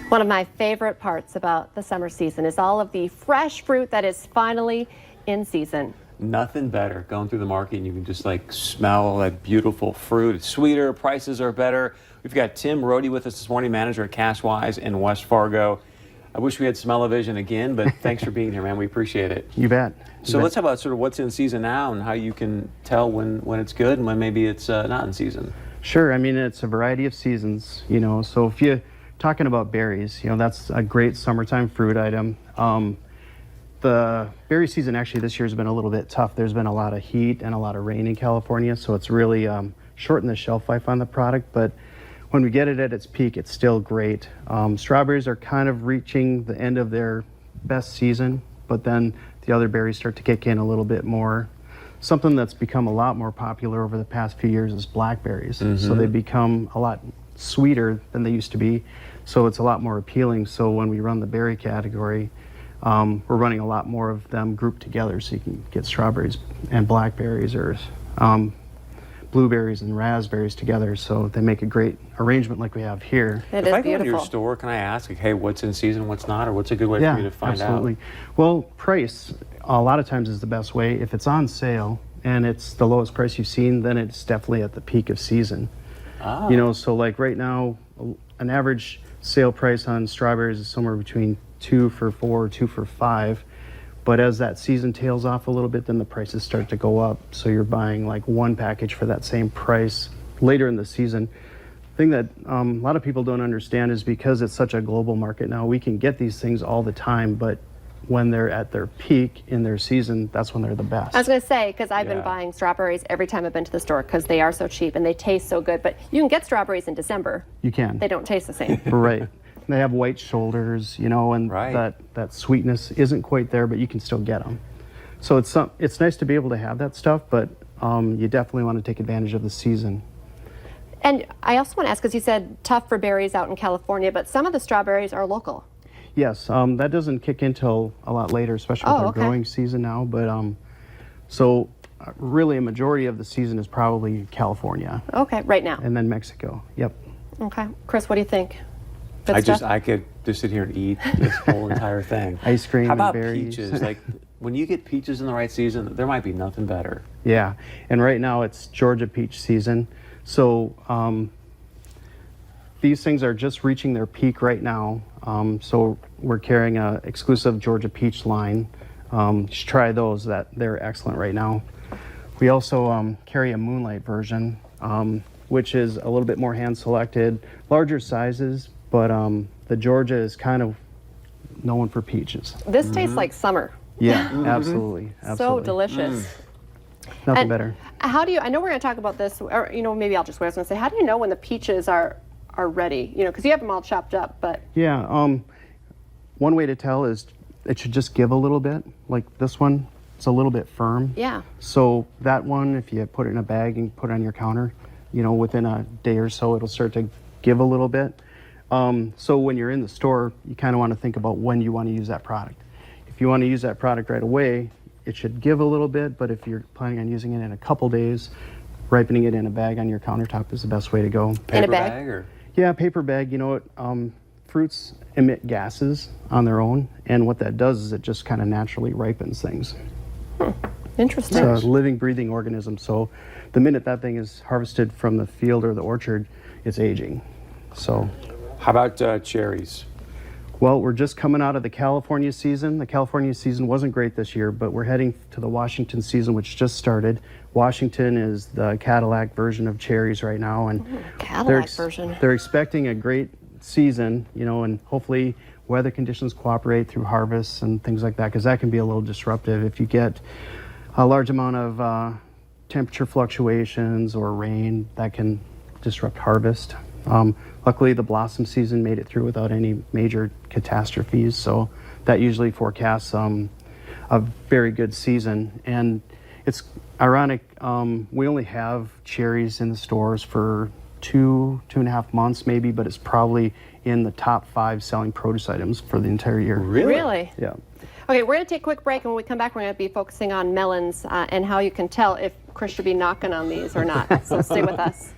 One of my favorite parts about the summer season is all of the fresh fruit that is finally in season. Nothing better going through the market and you can just like smell that beautiful fruit. It's sweeter, prices are better. We've got Tim Rohde with us this morning, manager at Cashwise in West Fargo. I wish we had smell-o-vision again, but thanks for being here, man. We appreciate it. You bet. So let's talk about sort of what's in season now and how you can tell when it's good and when maybe it's not in season. Sure. I mean, it's a variety of seasons, so if you're talking about berries, that's a great summertime fruit item. The berry season actually this year has been a little bit tough. There's been a lot of heat and a lot of rain in California, so it's really shortened the shelf life on the product, but when we get it at its peak, it's still great. Strawberries are kind of reaching the end of their best season, but then the other berries start to kick in a little bit more. Something that's become a lot more popular over the past few years is blackberries. So they become a lot sweeter than they used to be, so it's a lot more appealing. So when we run the berry category, we're running a lot more of them grouped together, so you can get strawberries and blackberries or blueberries and raspberries together, so they make a great arrangement like we have here. It if is I go beautiful. to your store, can I ask, like, hey, what's in season, what's not, or what's a good way for me to find absolutely. out? Well, price a lot of times is the best way. If it's on sale and it's the lowest price you've seen, then it's definitely at the peak of season. So like right now, an average sale price on strawberries is somewhere between 2 for $4 or 2 for $5. But as that season tails off a little bit, then the prices start to go up. So you're buying like one package for that same price later in the season. The thing that a lot of people don't understand is because it's such a global market now, we can get these things all the time, but when they're at their peak in their season, that's when they're the best. I was going to say, because I've been buying strawberries every time I've been to the store because they are so cheap and they taste so good. But you can get strawberries in December. You can. They don't taste the same. Right. They have white shoulders, and that sweetness isn't quite there, but you can still get them. So it's nice to be able to have that stuff, but you definitely want to take advantage of the season. And I also want to ask, because you said tough for berries out in California, but some of the strawberries are local. Yes, that doesn't kick in till a lot later, especially with our growing season now. But so really a majority of the season is probably California. Okay, right now. And then Mexico. Yep. Okay, Chris, what do you think? I could just sit here and eat this whole entire thing. Ice cream. How about and berries? peaches? Like when you get peaches in the right season, there might be nothing better. Yeah, and right now it's Georgia peach season. So these things are just reaching their peak right now. So we're carrying a exclusive Georgia peach line. You should try those. They're excellent right now. We also carry a moonlight version, which is a little bit more hand selected, larger sizes. But the Georgia is kind of known for peaches. This tastes like summer. Yeah, absolutely. So delicious. Nothing better. How do you, I know we're going to talk about this, or maybe I'll just wait. I was going to say, how do you know when the peaches are ready? Because you have them all chopped up, but. Yeah, one way to tell is it should just give a little bit. Like this one, it's a little bit firm. Yeah. So that one, if you put it in a bag and put it on your counter, within a day or so, it'll start to give a little bit. So when you're in the store, you kind of want to think about when you want to use that product. If you want to use that product right away, it should give a little bit, but if you're planning on using it in a couple days, ripening it in a bag on your countertop is the best way to go. Paper bag or? Yeah, paper bag. Fruits emit gases on their own, and what that does is it just kind of naturally ripens things. Interesting. It's a living, breathing organism, so the minute that thing is harvested from the field or the orchard, it's aging. So. How about cherries? Well, we're just coming out of the California season. The California season wasn't great this year, but we're heading to the Washington season, which just started. Washington is the Cadillac version of cherries right now, and Cadillac version. They're expecting a great season, and hopefully weather conditions cooperate through harvests and things like that, because that can be a little disruptive if you get a large amount of temperature fluctuations or rain that can disrupt harvest. Luckily, the blossom season made it through without any major catastrophes, so that usually forecasts a very good season. And it's ironic, we only have cherries in the stores for 2.5 months maybe, but it's probably in the top 5 selling produce items for the entire year. Really? Yeah. Okay, we're going to take a quick break, and when we come back, we're going to be focusing on melons and how you can tell if Chris should be knocking on these or not. So stay with us.